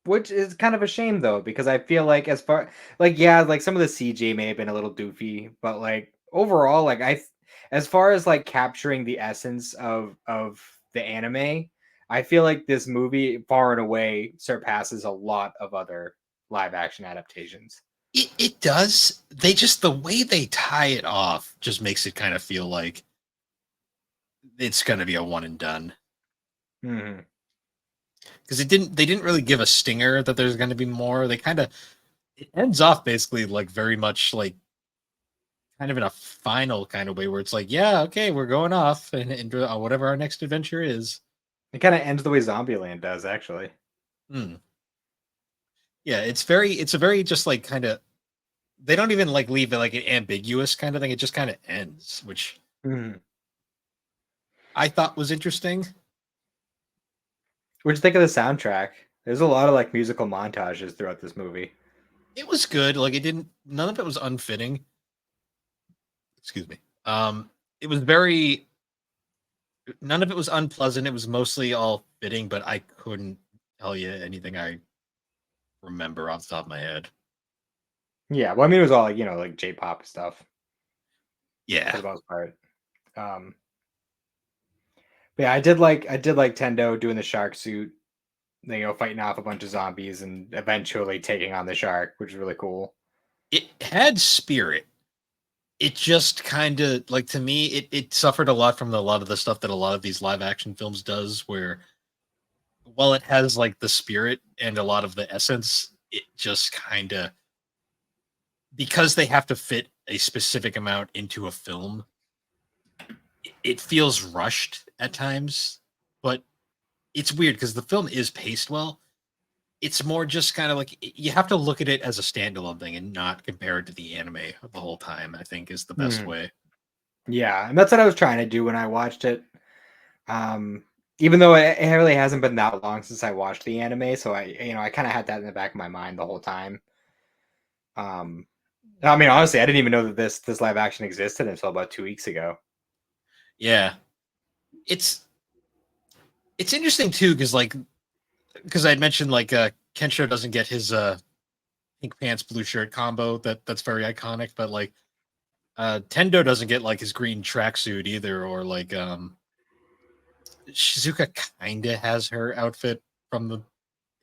Which is kind of a shame though, because I feel like as far like yeah, like some of the CG may have been a little doofy, but like overall, like as far as like capturing the essence of the anime, I feel like this movie far and away surpasses a lot of other live action adaptations. It does. They just, the way they tie it off just makes it kind of feel like it's going to be a one and done. Hmm. Because they didn't really give a stinger that there's going to be more. They kind of, it ends off basically like very much like kind of in a final kind of way where it's like, yeah, okay, we're going off and whatever our next adventure is. It kind of ends the way Zombieland does, actually. Hmm. Yeah, it's a very just like kind of, they don't even like leave it like an ambiguous kind of thing. It just kind of ends, which Mhm. I thought was interesting. What'd you think of the soundtrack? There's a lot of like musical montages throughout this movie. It was good. Like it didn't, none of it was unfitting. Excuse me. It was very, none of it was unpleasant. It was mostly all fitting, but I couldn't tell you anything I remember off the top of my head. Yeah, well, I mean, it was all like like J-pop stuff for Yeah. the most part. Um, but yeah, I did like Tendo doing the shark suit, fighting off a bunch of zombies and eventually taking on the shark, which is really cool. it had spirit. It just kind of like, to me, it suffered a lot from a lot of the stuff that a lot of these live action films does, where while it has like the spirit and a lot of the essence, it just kind of, because they have to fit a specific amount into a film, it feels rushed at times. But it's weird because the film is paced well. It's more just kind of like, you have to look at it as a standalone thing and not compare it to the anime the whole time, I think is the best Mhm. way. Yeah, and that's what I was trying to do when I watched it. Um, Even though it really hasn't been that long since I watched the anime, so I kind of had that in the back of my mind the whole time. Um, I mean, honestly, I didn't even know that this live action existed until about 2 weeks ago. Yeah. It's it's interesting too, because I'd mentioned like Kensho doesn't get his pink pants blue shirt combo that's very iconic, but like Tendo doesn't get like his green tracksuit either, or like Shizuka kinda has her outfit from the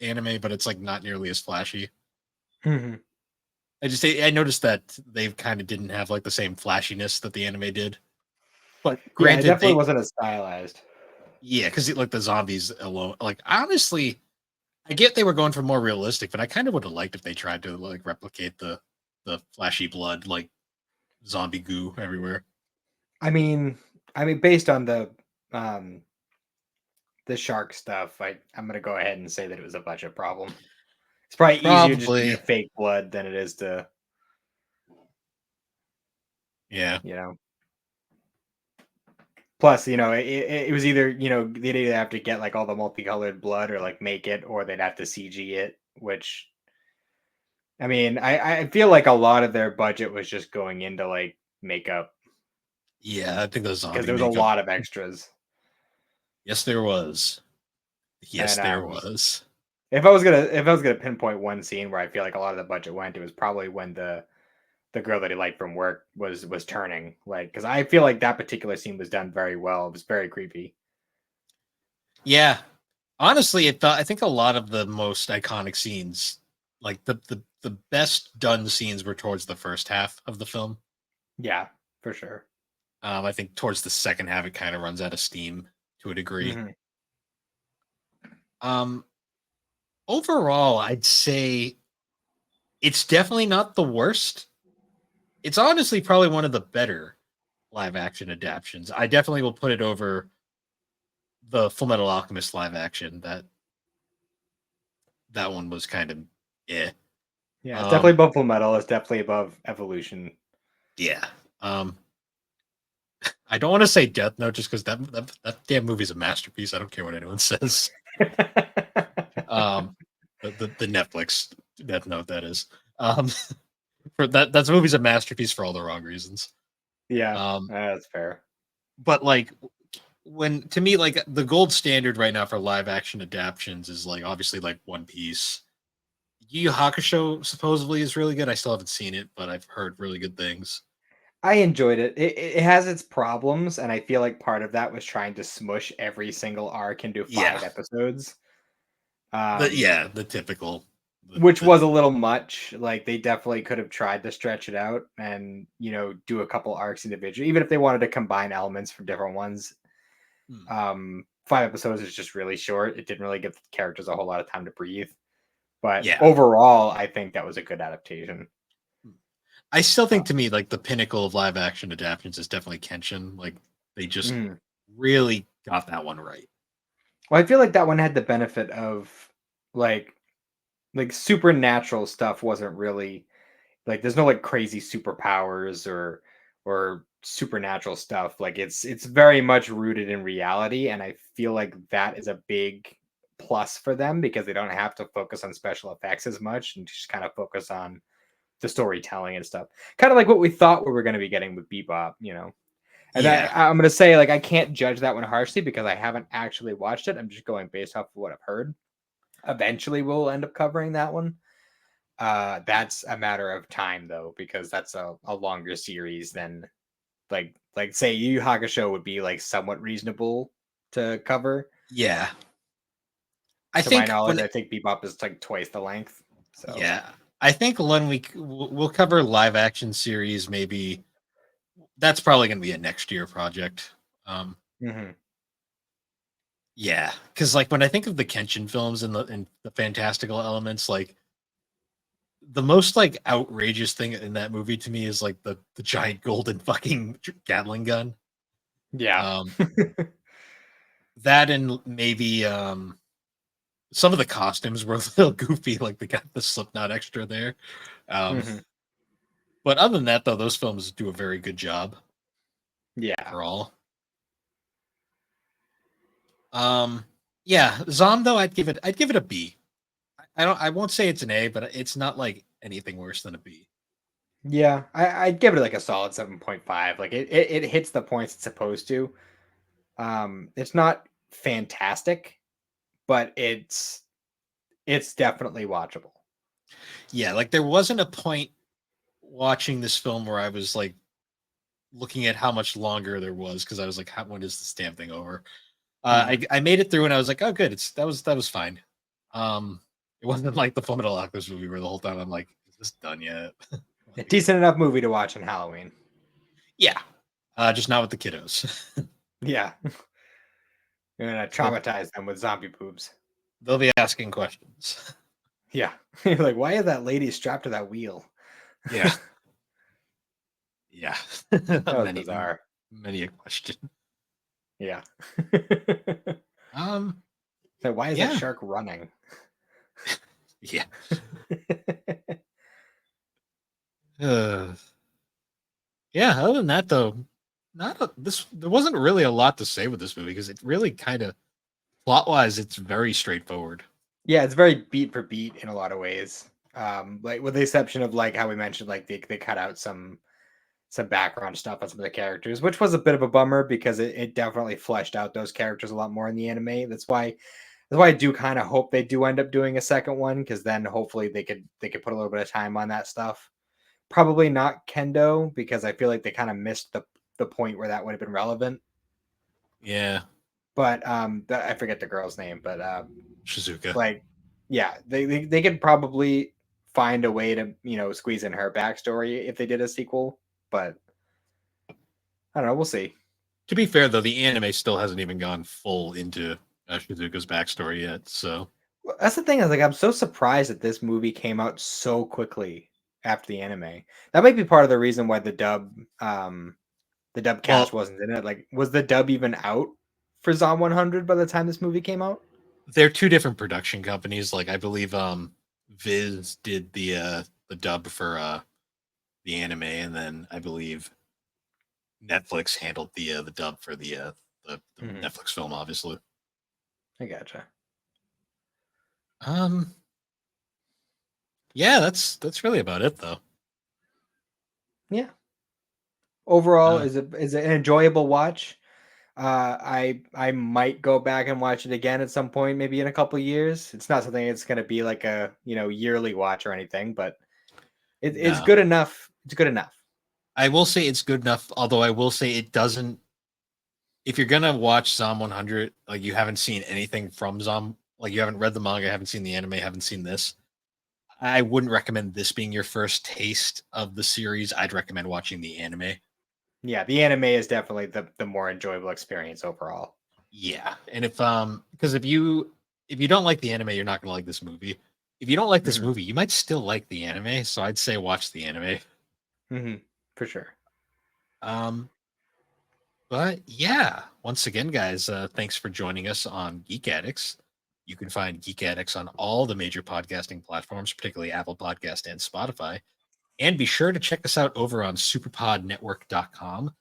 anime, but it's like not nearly as flashy. Mhm. I noticed that they kind of didn't have like the same flashiness that the anime did. But Yeah, it granted, definitely they wasn't as stylized. yeah, because like the zombies alone, like honestly, I get they were going for more realistic, but I kind of would have liked if they tried to like replicate the flashy blood, like zombie goo everywhere. I mean, based on um the shark stuff, I'm gonna go ahead and say that it was a budget problem. It's probably easier just to Probably, get fake blood than it is to, yeah, you know. Plus, it was either, they'd either have to get like all the multicolored blood or like make it, or they'd have to CG it, which I mean, I feel like a lot of their budget was just going into like makeup yeah. I think the because zombie there was a makeup. lot of extras. Yes, there was. Yes, And there was. if I was gonna pinpoint one scene where I feel like a lot of the budget went, it was probably when the girl that he liked from work was turning, like, because I feel like that particular scene was done very well. It was very creepy. Yeah, honestly, I think a lot of the most iconic scenes, like the best done scenes, were towards the first half of the film. Yeah, for sure. I think towards the second half, it kind of runs out of steam to a degree. Hmm. Um, Overall, I'd say it's definitely not the worst. It's honestly probably one of the better live action adaptations. I definitely will put it over the Full Metal Alchemist live action. That one was kind of yeah. Yeah, it's definitely Um, above Full Metal. It's definitely above Evolution. yeah. Um, I don't want to say Death Note just because that damn movie's a masterpiece. I don't care what anyone says. Um, the Netflix Death Note, that is. Um, for that's movie's a masterpiece for all the wrong reasons. Yeah, Um, that's fair. but like, when to me, like, the gold standard right now for live action adaptations is like obviously like One Piece. Yu Yu Hakusho supposedly is really good. I still haven't seen it, but I've heard really good things. I enjoyed it. It has its problems, and I feel like part of that was trying to smush every single arc into Yeah, 5 episodes. Um, the typical. which was a little much. Like they definitely could have tried to stretch it out and do a couple arcs individually, even if they wanted to combine elements from different ones. Hmm. 5 episodes is just really short. It didn't really give the characters a whole lot of time to breathe. But Yeah. overall, I think that was a good adaptation. I still Uh, think, to me, like, the pinnacle of live action adaptations is definitely Kenshin. Like, they just mm. really got that one right. Well, I feel like that one had the benefit of like supernatural stuff wasn't really like there's no like crazy superpowers or supernatural stuff. Like it's very much rooted in reality, and I feel like that is a big plus for them because they don't have to focus on special effects as much and just kind of focus on the storytelling and stuff. Kind of like what we thought we were going to be getting with Bebop. And Yeah. I'm going to say like I can't judge that one harshly because I haven't actually watched it. I'm just going based off of what I've heard. Eventually, we'll end up covering that one. That's a matter of time though, because that's a longer series than like say Yu Yu Hakusho would be like somewhat reasonable to cover. Yeah. I To my think knowledge, when, I think Bebop is like twice the length. So yeah, I think when we'll cover live action series, maybe that's probably going to be a next year project. Mm-hmm. Yeah, because like when I think of the Kenshin films and the fantastical elements, like the most like outrageous thing in that movie to me is like the giant golden fucking Gatling gun. Yeah. Um, that and maybe some of the costumes were a little goofy, like they got the Slipknot extra there. Um, Mm-hmm. but other than that, though, those films do a very good job Yeah. overall. Um, yeah, Zom though, I'd give it a B. I won't say it's an A, but it's not like anything worse than a B. Yeah. I'd give it like a solid 7.5. Like it hits the points it's supposed to. It's not fantastic, but it's definitely watchable. Yeah, like there wasn't a point watching this film where I was like looking at how much longer there was because I was like, when is this damn thing over? Mm-hmm. I made it through and I was like, oh, good. That was fine. It wasn't like the Fullmetal Alchemist movie where the whole time I'm like, is this done yet? A decent enough movie to watch on Halloween. Yeah, just not with the kiddos. Yeah. You're gonna they'll, traumatize them with zombie boobs. they'll be asking questions. Yeah. You're like, why is that lady strapped to that wheel? Yeah, yeah. That was many bizarre. many a question. Yeah. Um, So why is that yeah, shark running? yeah. Uh, yeah. Other than that, though, not a, this. There wasn't really a lot to say with this movie because it really kind of plot wise, it's very straightforward. Yeah, it's very beat for beat in a lot of ways. Like with the exception of like how we mentioned, like they cut out some background stuff on some of the characters, which was a bit of a bummer because it definitely fleshed out those characters a lot more in the anime. That's why I do kind of hope they do end up doing a second one because then hopefully they could put a little bit of time on that stuff. Probably not Kendo because I feel like they kind of missed the point where that would have been relevant. Yeah, But I forget the girl's name, but Shizuka. like yeah, they could probably find a way to squeeze in her backstory if they did a sequel. But I don't know. We'll see. To be fair, though, the anime still hasn't even gone full into Shizuka's backstory yet. So, Well, that's the thing is like I'm so surprised that this movie came out so quickly after the anime. That might be part of the reason why the dub cast well, wasn't in it. Like, was the dub even out for Zom 100 by the time this movie came out? they're two different production companies. Like, I believe Viz did the dub for the anime, and then I believe Netflix handled the dub for the Hmm. Netflix film, obviously. I gotcha. Um, yeah, that's really about it, though. Yeah. Overall, Uh, is it an enjoyable watch? I might go back and watch it again at some point, maybe in a couple years. It's not something it's going to be like a yearly watch or anything, but it's no, good enough. It's good enough. I will say it's good enough. Although I will say it doesn't. If you're gonna watch Zom 100, like you haven't seen anything from Zom, like you haven't read the manga, haven't seen the anime, haven't seen this, I wouldn't recommend this being your first taste of the series. I'd recommend watching the anime. Yeah, the anime is definitely the more enjoyable experience overall. Yeah, and because if you don't like the anime, you're not gonna like this movie. If you don't like this Hmm. movie, you might still like the anime. So I'd say watch the anime. Hmm. For sure. Um, But yeah, once again, guys, thanks for joining us on Geek Addicts. You can find Geek Addicts on all the major podcasting platforms, particularly Apple Podcast and Spotify. And be sure to check us out over on superpodnetwork.com.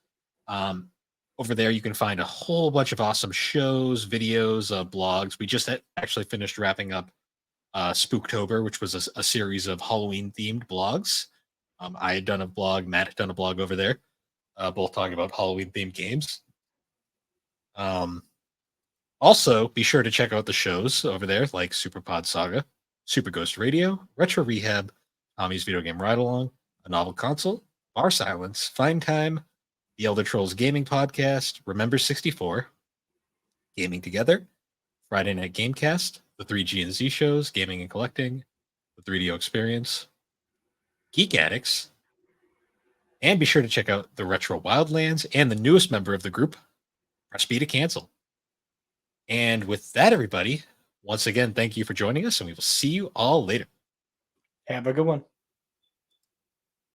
Um, Over there, you can find a whole bunch of awesome shows, videos, blogs. We just actually finished wrapping up Spooktober, which was a series of Halloween themed blogs. I had done a blog, Matt had done a blog over there, both talking about Halloween themed games. Um, Also, be sure to check out the shows over there like Super Pod Saga, Super Ghost Radio, Retro Rehab, Tommy's Video Game Ride Along, A Novel Console, Bar Silence, Fine Time, The Elder Trolls Gaming Podcast, Remember 64, Gaming Together, Friday Night Gamecast, the 3G and Z shows, Gaming and Collecting, the 3DO Experience. Geek Addicts. And be sure to check out the Retro Wildlands and the newest member of the group, Press B to Cancel. And with that, everybody, once again, thank you for joining us, and we will see you all later. Have a good one.